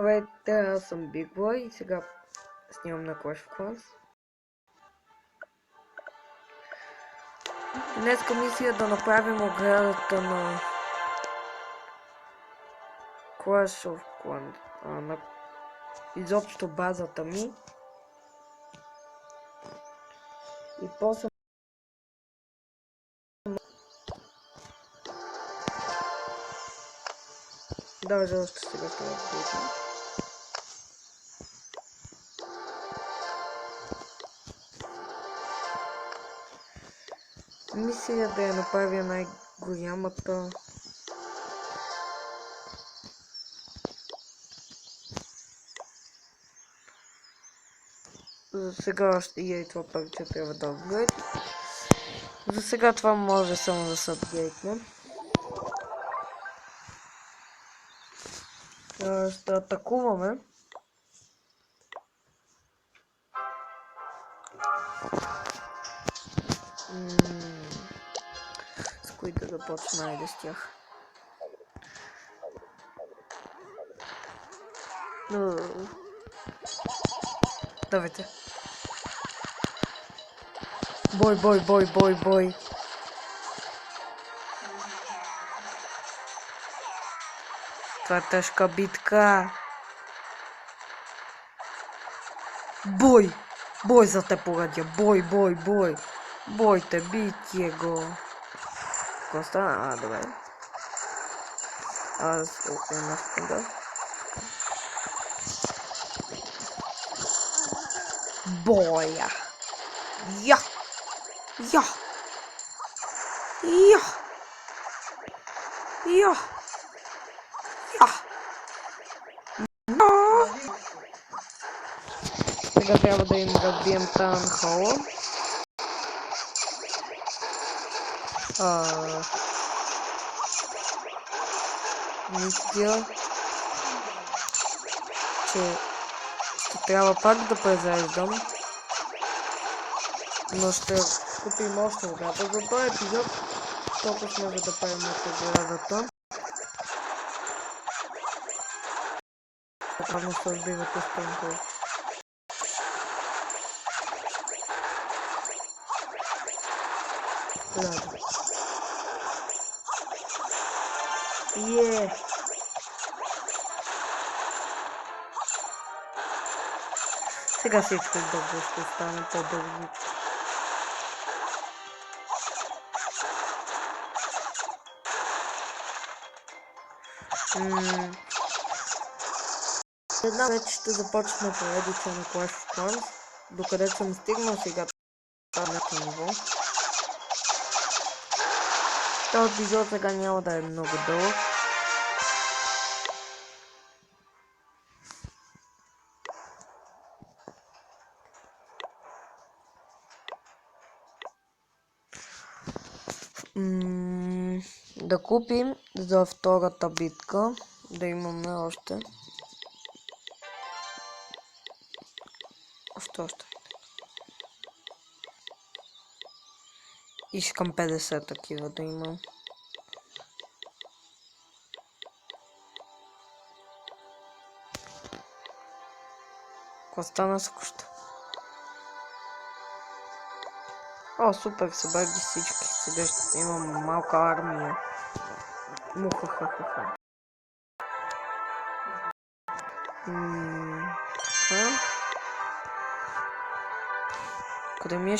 Здравейте, аз съм Big Boy и сега снимам на Clash of Clans. Днеска мисля да направим оградата на Clash of Clans, на изобщо базата ми. И после даже още сега това видим. Мисля да я направя най-голямата. За сега още и това парче трябва да апгрейд. За сега това може само да се апгрейдне. Ще атакуваме. С кои да започна, айде с тях. Давайте. Бой. Това е тежка битка. Бой за те порадя. Бой. Бойте, бийте го. Какво стана? Добре. Аз една секунда. Боя. Я. Сега трябва да им разбием таунхола. Мисля, че ще трябва пак да презареждам, но ще купим още ограда. За този епизод толкова може да правим от оградата. Правно се разбивате с тънкъл. Сега всичко добре ще стане по-бързо. Една вече ще започна поредица на Clash of Clans, докъде съм стигнал сега на ниво. Този епизод сега няма да е много дълъг. Да купим за втората битка, да имаме още. Още. Искам 50 такива да имам. Какво стана с коща? О, супер, събрах ги всички. Сега ще имам малка армия. Мухахахаха. Къде ми е